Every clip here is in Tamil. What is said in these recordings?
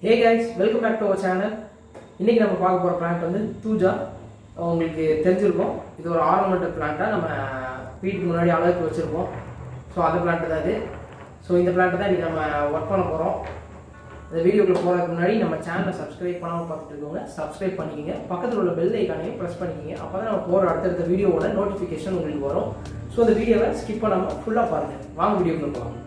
Hey guys, welcome back to our channel. இன்னைக்கு நம்ம பார்க்க போற பிளான்ட் வந்து தூஜா. உங்களுக்கு தெரிஞ்சிருக்கும். இது ஒரு ஆர்னமெண்டல் பிளான்ட்டா நம்ம வீட்டுக்கு முன்னாடி அழகுக்கு வச்சிருப்போம். சோ அந்த பிளான்ட் தான் இது. சோ இந்த பிளான்ட் தான் இன்னைக்கு நம்ம வர்க் பண்ண போறோம். இந்த வீடியோக்குள்ள போறதுக்கு முன்னாடி நம்ம சேனலை சப்ஸ்கிரைப் பண்ணாம பார்த்துட்டு இருக்கவங்க சப்ஸ்கிரைப் பண்ணிக்கங்க. பக்கத்துல உள்ள பெல் ஐகானையும் பிரஸ் பண்ணிக்கங்க. அப்பதான் நம்ம போற அடுத்த வீடியோவோட நோட்டிஃபிகேஷன் உங்களுக்கு வரும். சோ இந்த வீடியோவை ஸ்கிப் பண்ணாம ஃபுல்லா பாருங்க. வாங்க வீடியோக்குள்ள போலாம்.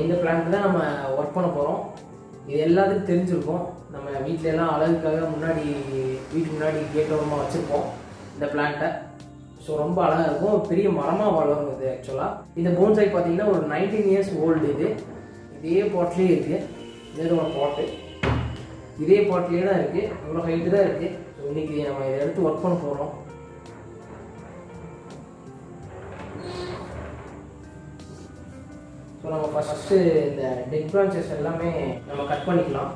இந்த பிளான்ட் தான் நம்ம ஒர்க் பண்ண போகிறோம். இது எல்லாத்துக்கும் தெரிஞ்சிருக்கும். நம்ம வீட்டில எல்லாம் அழகுக்காக வீட்டுக்கு முன்னாடி கேட்டோரமாக வச்சுருப்போம் இந்த பிளான்ட்டை. ஸோ ரொம்ப அழகாக இருக்கும். பெரிய மரமாக வளரும் இது. ஆக்சுவலாக இந்த போன்சாய் பார்த்தீங்கன்னா ஒரு 19 இயர்ஸ் ஓல்டு. இதே பாட்லேயே இருக்குது. இதோட பாட்டு இதே பாட்லேயே தான் இருக்குது. இவ்வளோ ஹைட்டு தான் இருக்குது. ஸோ இன்றைக்கி நம்ம இதை எடுத்து ஒர்க் பண்ண போகிறோம். ஸோ நம்ம ஃபஸ்ட்டு இந்த டெட் பிரான்ச்சஸ் எல்லாமே நம்ம கட் பண்ணிக்கலாம்.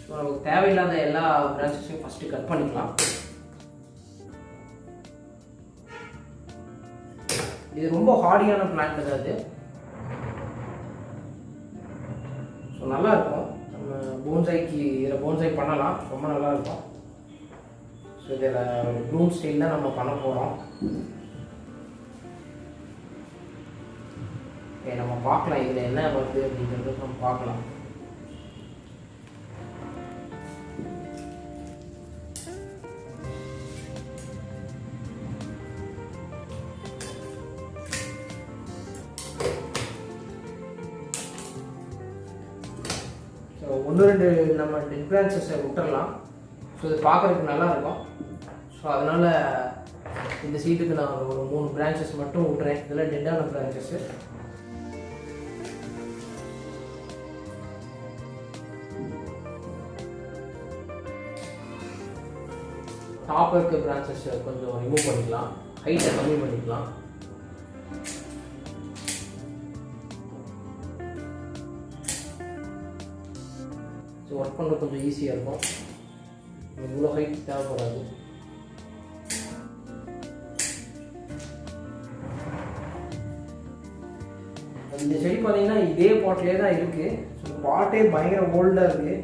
ஸோ நமக்கு தேவையில்லாத எல்லா பிரான்ச்சஸையும் ஃபஸ்ட்டு கட் பண்ணிக்கலாம். இது ரொம்ப ஹார்டியான பிளான்ட் தான் அது. ஸோ நல்லா இருக்கும். நம்ம இதில் போன்சாய் பண்ணலாம். ரொம்ப நல்லா இருக்கும். ஸோ இதில் ப்ளூம் ஸ்டைல் தான் நம்ம பண்ண போகிறோம். நம்ம பார்க்கலாம் இதில் என்ன வருது அப்படிங்கிறது நம்ம பார்க்கலாம். ஒன்று ரெண்டு நம்ம டெட் பிரான்ச்சஸை விட்டுடலாம். ஸோ இது பார்க்குறதுக்கு நல்லாயிருக்கும். ஸோ அதனால் இந்த சீட்டுக்கு நான் ஒரு 3 பிரான்ச்சஸ் மட்டும் விட்டுறேன். இதெல்லாம் டெட்டான பிரான்ச்சஸ்ஸு. டாப் இருக்க பிரான்ச்சஸ் கொஞ்சம் ரிமூவ் பண்ணிக்கலாம். ஹைட்டை கம்மி பண்ணிக்கலாம். ஸோ ஒர்க் பண்ணுறது கொஞ்சம் ஈஸியாக இருக்கும். இவ்வளோ ஹைட் தேவைப்படாது. இந்த செடி பார்த்தீங்கன்னா இதே பாட்டிலே தான் இருக்குது. ஸோ பாட்டே பயங்கர ஓல்டாக இருக்குது.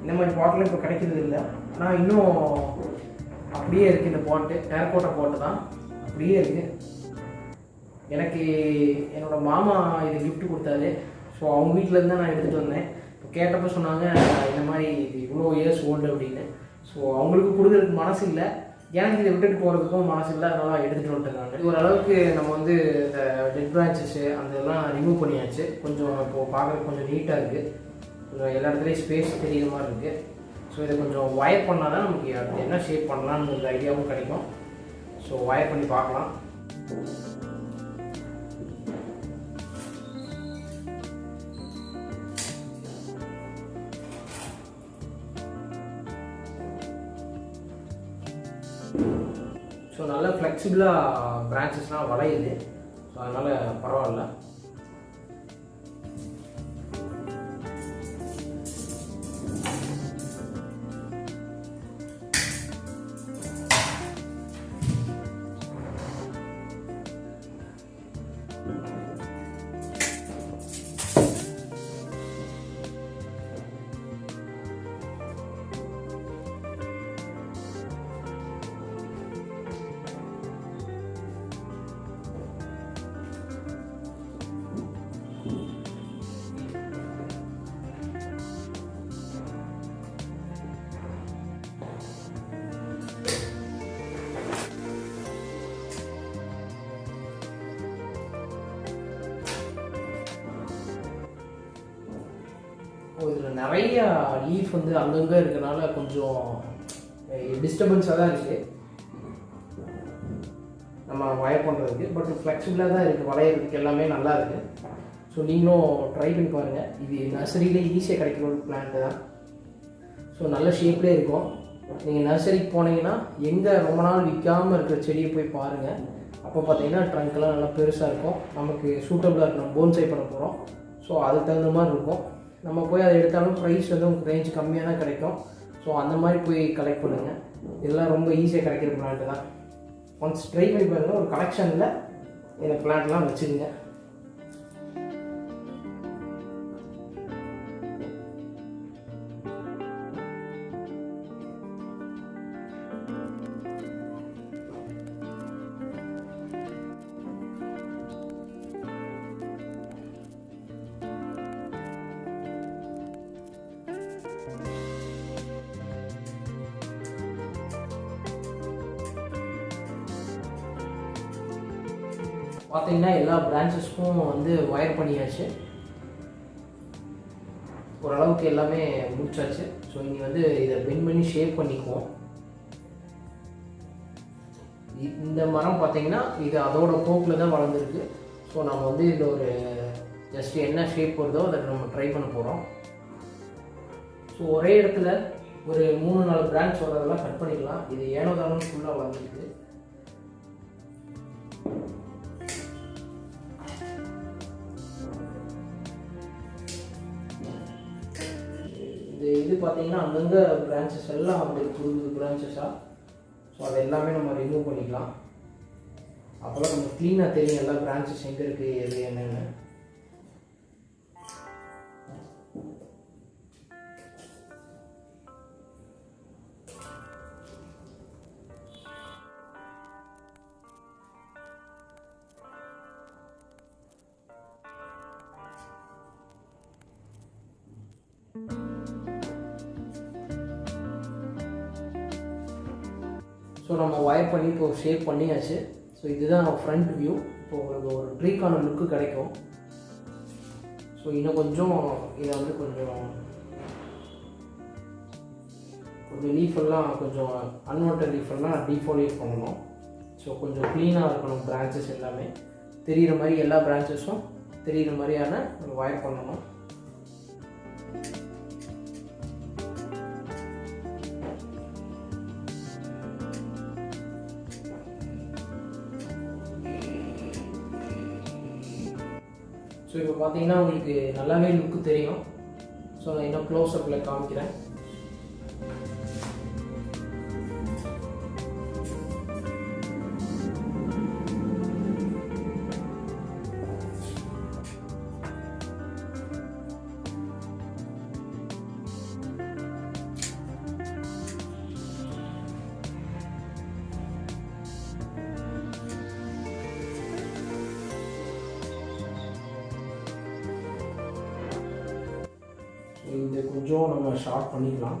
இந்த மாதிரி பாட்டில் இப்போ கிடைக்கிறது இல்லை. ஆனால் இன்னும் அப்படியே இருக்குது. இந்த பாட்டு டேரக்கோட்டா பாட்டு தான் அப்படியே இருக்குது. எனக்கு என்னோடய மாமா இது கிஃப்ட் கொடுத்தாரு. ஸோ அவங்க வீட்டிலேருந்து தான் நான் எடுத்துகிட்டு வந்தேன். கேட்டப்போ சொன்னாங்க இந்த மாதிரி இவ்வளோ இயர்ஸ் ஓல்டு அப்படின்னு. ஸோ அவங்களுக்கு கொடுக்குறதுக்கு மனசு இல்லை, எனக்கு இதை விட்டுட்டு போகிறதுக்கும் மனசு இல்லை. அதனால் எடுத்துகிட்டு வந்துட்டுருக்காங்க. ஓரளவுக்கு நம்ம வந்து இந்த டெட் பிரான்ச்சஸ்ஸு அந்த இதெல்லாம் ரிமூவ் பண்ணியாச்சு. கொஞ்சம் இப்போது பார்க்குறதுக்கு கொஞ்சம் நீட்டாக இருக்குது. கொஞ்சம் எல்லா இடத்துலையும் ஸ்பேஸ் தெரியுற மாதிரி இருக்குது. ஸோ இதை கொஞ்சம் வயர் பண்ணால் தான் நமக்கு என்ன ஷேப் பண்ணலான்னு ஒரு ஐடியாவும் கிடைக்கும். ஸோ வயர் பண்ணி பார்க்கலாம். ஸோ நல்லா ஃப்ளெக்சிபிளாக பிரான்ச்சஸ்லாம் வளையுது. ஸோ அதனால் பரவாயில்ல. நிறைய லீஃப் வந்து அங்கங்கே இருக்கனால கொஞ்சம் டிஸ்டர்பன்ஸாக தான் இருக்குது நம்ம வயர் பண்ணுறதுக்கு. பட் ஃப்ளெக்சிபிளாக தான் இருக்குது, வளையிறதுக்கு எல்லாமே நல்லா இருக்குது. ஸோ நீங்களும் ட்ரை பண்ணி பாருங்கள். இது நர்சரியிலே ஈஸியாக கிடைக்கிற ஒரு பிளான்ட்டு தான். ஸோ நல்ல ஷேப்லேயே இருக்கும். நீங்கள் நர்சரிக்கு போனீங்கன்னா எங்கே ரொம்ப நாள் விற்காமல் இருக்கிற செடியை போய் பாருங்கள். அப்போ பார்த்தீங்கன்னா ட்ரங்க்லாம் நல்லா பெருசாக இருக்கும், நமக்கு சூட்டபுளாக இருக்கும். நம்ம போன்சை பண்ண போகிறோம், ஸோ அதுக்கு தகுந்த மாதிரி இருக்கும். நம்ம போய் அதை எடுத்தாலும் ப்ரைஸ் வந்து உங்களுக்கு ரேஞ்ச் கம்மியாக தான் கிடைக்கும். ஸோ அந்த மாதிரி போய் கலெக்ட் பண்ணுங்கள். இதெல்லாம் ரொம்ப ஈஸியாக கிடைக்கிற பிளான்ட்டு தான். ஒன்ஸ் ட்ரை பண்ணி பாருங்கள். ஒரு கலெக்ஷனில் இந்த பிளான்ட்லாம் வச்சுருங்க. பார்த்தீங்கன்னா எல்லா பிரான்ச்சஸ்க்கும் வந்து வயர் பண்ணியாச்சு. ஓரளவுக்கு எல்லாமே முடிச்சாச்சு. ஸோ இனி வந்து இதை பெண்ட் பண்ணி ஷேப் பண்ணிக்குவோம். இந்த மரம் பார்த்தீங்கன்னா இது அதோட போக்கில் தான் வளர்ந்துருக்கு. ஸோ நம்ம வந்து இதில் ஒரு ஜஸ்ட் என்ன ஷேப் வருதோ அதை நம்ம ட்ரை பண்ண போகிறோம். ஸோ ஒரே இடத்துல ஒரு 3-4 பிரான்ச் வரதெல்லாம் கட் பண்ணிக்கலாம். இது ஏனோ தானோ ஃபுல்லாக வளர்ந்துருக்கு. இது பார்த்தீங்கன்னா அங்கங்கே பிரான்ச்சஸ் எல்லாம் வந்து புது பிரான்ச்சஸாக. ஸோ அதை எல்லாமே நம்ம ரிமூவ் பண்ணிக்கலாம். அப்போ தான் நம்ம க்ளீனாக தெரியும் எல்லா பிரான்ச்சஸ் எங்கே இருக்குது எது என்னென்னு. ஸோ நம்ம வயர் பண்ணி இப்போ ஷேப் பண்ணியாச்சு. ஸோ இதுதான் ஃப்ரண்ட் வியூ. இப்போ உங்களுக்கு ஒரு ட்ரீக்கான லுக்கு கிடைக்கும். ஸோ இன்னும் கொஞ்சம் இதை வந்து கொஞ்சம் லீஃபெல்லாம் கொஞ்சம் அன்வான்டட் லீஃபெல்லாம் டீஃபாலியேட் பண்ணணும். ஸோ கொஞ்சம் க்ளீனாக இருக்கணும். பிரான்ச்சஸ் எல்லாமே தெரிகிற மாதிரி, எல்லா பிரான்ச்சஸும் தெரிகிற மாதிரியான ஒரு வயர் பண்ணணும். ஸோ இப்போ பார்த்தீங்கன்னா உங்களுக்கு நல்லாவே லுக்கு தெரியும். ஸோ நான் இன்னும் க்ளோஸ்அப்பில் காமிக்கிறேன். இது கொஞ்சம் நம்ம ஷார்ட் பண்ணிக்கலாம்.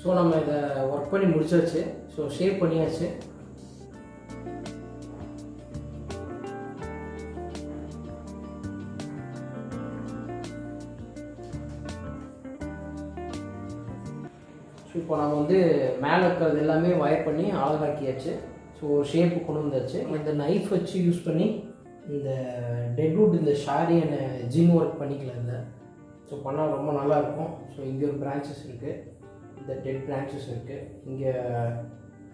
ஸோ நம்ம இதை ஒர்க் பண்ணி முடிச்சாச்சு. ஸோ ஷேப் பண்ணியாச்சு. ஸோ இப்போ நம்ம வந்து மேலே இருக்கிறது எல்லாமே வயர் பண்ணி அழகாக்கியாச்சு. ஸோ ஷேப்பு கொண்டு வந்தாச்சு. இந்த நைஃப் வச்சு யூஸ் பண்ணி இந்த டெட்வுட் இந்த ஷாரி அண்ட் ஜின் ஒர்க் பண்ணிக்கலாம். இல்லை ஸோ பண்ணால் ரொம்ப நல்லாயிருக்கும். ஸோ இங்கே ஒரு பிரான்ச்சஸ் இருக்குது, இந்த டெட் பிரான்ச்சஸ் இருக்குது. இங்கே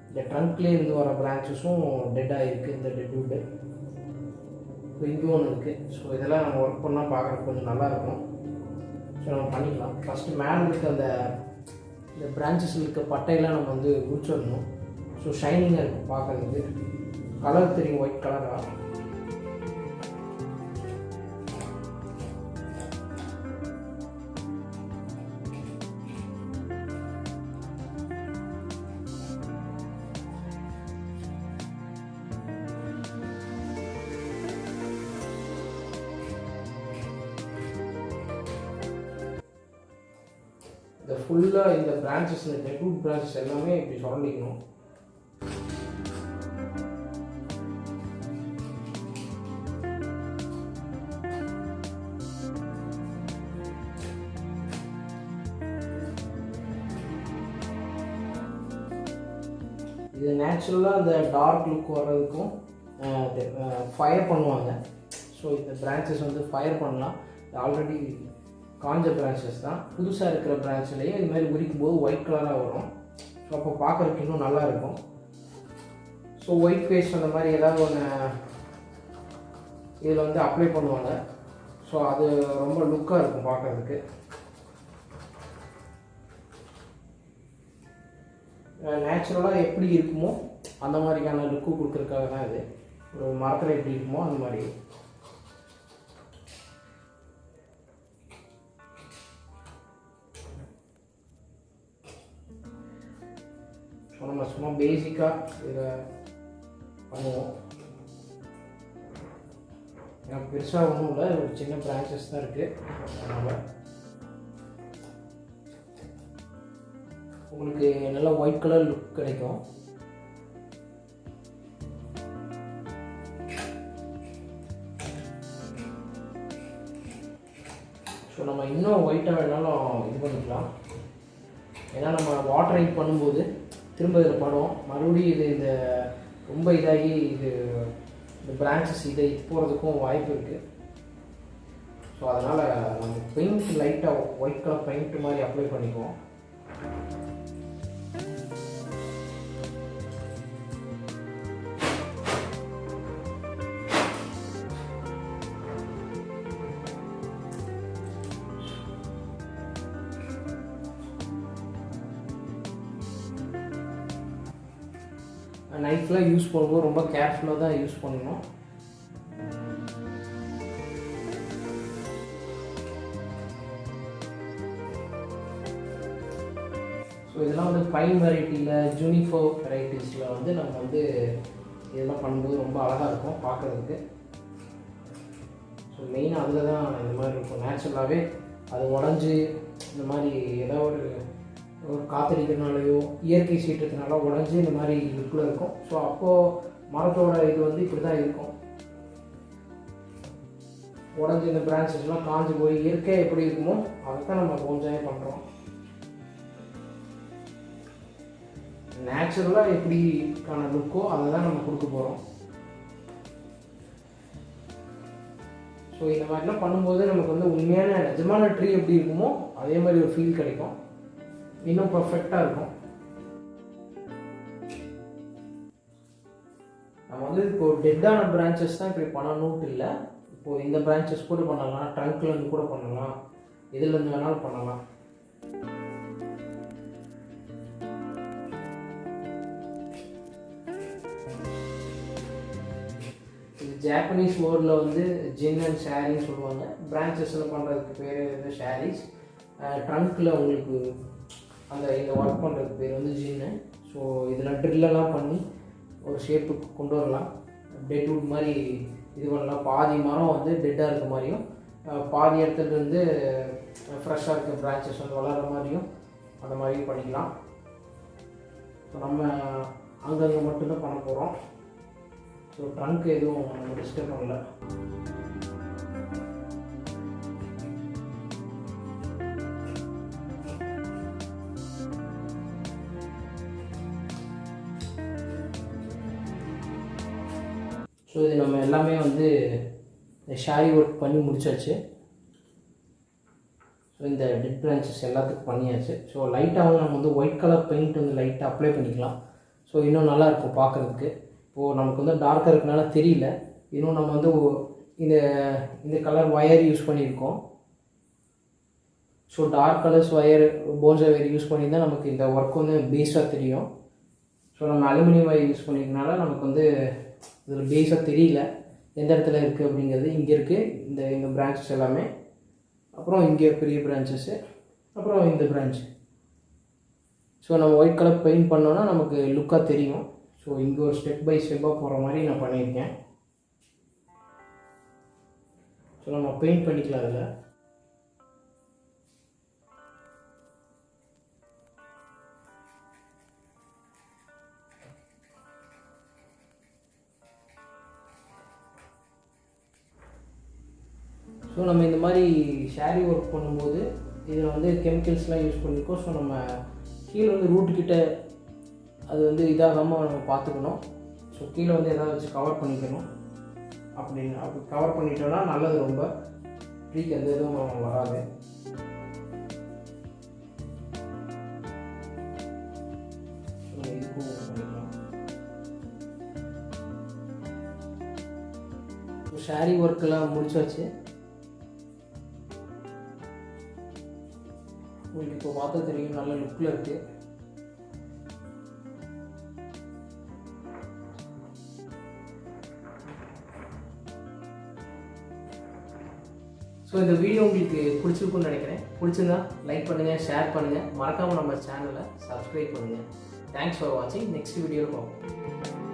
இந்த ட்ரங்க்லேயே இருந்து வர பிரான்ச்சஸும் டெட்டாக இருக்குது, இந்த டெட்வுட்டு. ஸோ இங்கே ஒன்று இருக்குது. ஸோ இதெல்லாம் நம்ம ஒர்க் பண்ணால் பார்க்குறதுக்கு கொஞ்சம் நல்லாயிருக்கும். ஸோ நம்ம பண்ணிக்கலாம். ஃபஸ்ட்டு மேலே இருக்க அந்த இந்த பிரான்ச்சஸில் இருக்க பட்டையெல்லாம் நம்ம வந்து முடிச்சிடணும். ஸோ ஷைனிங்காக இருக்கும் பார்க்குறதுக்கு. கலர் தெரியும், ஒயிட் கலராக. இந்த ஃபுல்லாக இந்த பிரான்ச்சஸ், இந்த ரூட் பிரான்ச்சஸ் எல்லாமே இப்படி சுரண்டிக்கணும். இது நேச்சுரலாக அந்த டார்க் லுக் வர்றதுக்கும் ஃபயர் பண்ணுவாங்க. ஸோ இந்த பிரான்ச்சஸ் வந்து ஃபயர் பண்ணலாம். ஆல்ரெடி காஞ்ச பிரான்ச்சஸ் தான். புதுசாக இருக்கிற பிரான்ச்லேயே இது மாதிரி உரிக்கும் போது ஒயிட் கலராக வரும். ஸோ அப்போ பார்க்குறதுக்கு இன்னும் நல்லா இருக்கும். ஸோ ஒயிட் பேஸ்ட் அந்த மாதிரி ஏதாவது ஒன்று இதில் வந்து அப்ளை பண்ணுவாங்க. ஸோ அது ரொம்ப லுக்காக இருக்கும் பார்க்குறதுக்கு. நேச்சுரலாக எப்படி இருக்குமோ அந்த மாதிரியான லுக்கு கொடுக்குறதுக்காக தான் இது. ஒரு மரத்தில் எப்படி இருக்குமோ அந்த மாதிரி. ஸோ நம்ம சும்மா பேசிக்காக இதை பண்ணுவோம். எனக்கு பெருசாக ஒன்றும் இல்லை, ஒரு சின்ன பிரான்ச்சஸ் தான் இருக்குது. அதனால் உங்களுக்கு நல்லா ஒயிட் கலர் லுக் கிடைக்கும். ஸோ நம்ம இன்னும் ஒயிட்டாக வேணாலும் இது பண்ணிக்கலாம். ஏன்னா நம்ம வாட்டரிங் பண்ணும்போது திரும்ப இதில் படும், மறுபடியும் இது இந்த ரொம்ப இதாகி இது இந்த பிரான்ச்சஸ் இதை போகிறதுக்கும் வாய்ப்பு இருக்குது. ஸோ அதனால் நம்ம பெயிண்ட் லைட்டாக ஒயிட் கலர் பெயிண்ட் மாதிரி அப்ளை பண்ணிக்குவோம். நைஃப்லாம் யூஸ் பண்ணும்போது ரொம்ப கேர்ஃபுல்லாக தான் யூஸ் பண்ணணும். ஸோ இதெல்லாம் வந்து பைன் வெரைட்டியில், ஜூனிஃபர் வெரைட்டிஸில் வந்து நம்ம வந்து இதெல்லாம் பண்ணும்போது ரொம்ப அழகாக இருக்கும் பார்க்குறதுக்கு. ஸோ மெயினாக அதில் தான் இந்த மாதிரி இருக்கும். நேச்சுரலாகவே அது உடஞ்சி இந்த மாதிரி ஏதாவது ஒரு காத்தடிக்கிறதுனாலையோ இயற்கை சீற்றத்தினால உடஞ்சி இந்த மாதிரி லுக்கில் இருக்கும். ஸோ அப்போது மரத்தோட இது வந்து இப்படி தான் இருக்கும். உடஞ்சி இந்த பிரான்ச்சஸ்லாம் காஞ்சி போய் இயற்கையாக எப்படி இருக்குமோ அதை தான் நம்ம போன்சாய் பண்ணுறோம். நேச்சுரலாக எப்படிக்கான லுக்கோ அதை தான் நம்ம கொடுக்க போகிறோம். ஸோ இந்த மாதிரிலாம் பண்ணும்போது நமக்கு வந்து உண்மையான நிஜமான ட்ரீ எப்படி இருக்குமோ அதே மாதிரி ஒரு ஃபீல் கிடைக்கும். இன்னும் பர்ஃபெக்டாக இருக்கும். நம்ம வந்து இப்போது டெட்டான பிரான்ச்சஸ் தான் இப்படி பண்ணணும்ட்டு இல்லை. இப்போது இந்த பிரான்ச்சஸ் கூட பண்ணலாம், ட்ரங்க்லேருந்து கூட பண்ணலாம், இதுலேருந்து வேணாலும் பண்ணலாம். இது ஜாப்பனீஸ் வேர்டில் வந்து ஜின் அண்ட் ஷாரின்னு சொல்லுவாங்க. பிரான்ச்சஸில் பண்ணுறதுக்கு பேர் வந்து ஷாரிஸ். ட்ரங்க்கில் உங்களுக்கு அந்த இந்த ஒர்க் பண்ணுறதுக்கு பேர் வந்து ஜின்னு. ஸோ இதில் ட்ரில்லெல்லாம் பண்ணி ஒரு ஷேப்புக்கு கொண்டு வரலாம். டெட்வுட் மாதிரி இது பண்ணலாம். பாதி மரம் வந்து டெட்டாக இருக்க மாதிரியும், பாதி இடத்துலேருந்து ஃப்ரெஷ்ஷாக இருக்க பிரான்ச்சஸ் வந்து வளர்கிற மாதிரியும் அந்த மாதிரியும் பண்ணிக்கலாம். ஸோ நம்ம அங்கங்கே மட்டும்தான் பண்ண போகிறோம். ஸோ ட்ரங்க் எதுவும் நம்ம டிஸ்டர்ப் பண்ணல. ஸோ இது நம்ம எல்லாமே வந்து ஷாரி ஒர்க் பண்ணி முடிச்சாச்சு. ஸோ இந்த டெட் பிரான்ச்சஸ் எல்லாத்துக்கும் பண்ணியாச்சு. ஸோ லைட்டாகவும் நம்ம வந்து ஒயிட் கலர் பெயிண்ட் வந்து லைட்டாக அப்ளை பண்ணிக்கலாம். ஸோ இன்னும் நல்லாயிருக்கும் பார்க்குறதுக்கு. இப்போது நமக்கு வந்து டார்க்காக இருக்கனால தெரியல. இன்னும் நம்ம வந்து இந்த இந்த கலர் ஒயர் யூஸ் பண்ணியிருக்கோம். So dark colours wire, bonsai wire use பண்ணியிருந்தால் நமக்கு இந்த ஒர்க் வந்து பேஸாக தெரியும். ஸோ நம்ம அலுமினியம் ஒயர் யூஸ் பண்ணிக்கிறதுனால நமக்கு வந்து இதில் பேஸாக தெரியல எந்த இடத்துல இருக்குது அப்படிங்கிறது. இங்கே இருக்குது இந்த பிரான்ச்சஸ் எல்லாமே, அப்புறம் இங்கே பெரிய பிரான்ச்சஸ்ஸு, அப்புறம் இந்த பிரான்ச். ஸோ நம்ம ஒயிட் கலர் பெயிண்ட் பண்ணோன்னா நமக்கு லுக்காக தெரியும். ஸோ இங்கே ஒரு ஸ்டெப் பை ஸ்டெப்பாக போகிற மாதிரி நான் பண்ணியிருக்கேன். ஸோ நம்ம பெயிண்ட் பண்ணிக்கலாம் அதில். ஸோ நம்ம இந்த மாதிரி ஷேரி ஒர்க் பண்ணும்போது இதில் வந்து கெமிக்கல்ஸ்லாம் யூஸ் பண்ணியிருக்கோம். ஸோ நம்ம கீழே வந்து ரூட்டுக்கிட்ட அது வந்து இதாகாமல் நம்ம பார்த்துக்கணும். ஸோ கீழே வந்து எதாவது வச்சு கவர் பண்ணிக்கணும். அப்படி கவர் பண்ணிட்டோன்னா நல்லது. ரொம்ப ட்ரீக்கு எந்த எதுவும் வராது. இதுக்கும் பண்ணிக்கலாம். ஷேரி ஒர்க்கெல்லாம் முடிச்சாச்சு. உங்களுக்கு இப்போ பார்த்தா தெரியும், நல்ல லுக்கில் இருக்குது. ஸோ இந்த வீடியோ உங்களுக்கு பிடிச்சிருக்குன்னு நினைக்கிறேன். பிடிச்சிருந்தா லைக் பண்ணுங்கள், ஷேர் பண்ணுங்கள், மறக்காமல் நம்ம சேனலை சப்ஸ்கிரைப் பண்ணுங்கள். தேங்க்ஸ் ஃபார் வாட்சிங். நெக்ஸ்ட் வீடியோவில் பார்ப்போம்.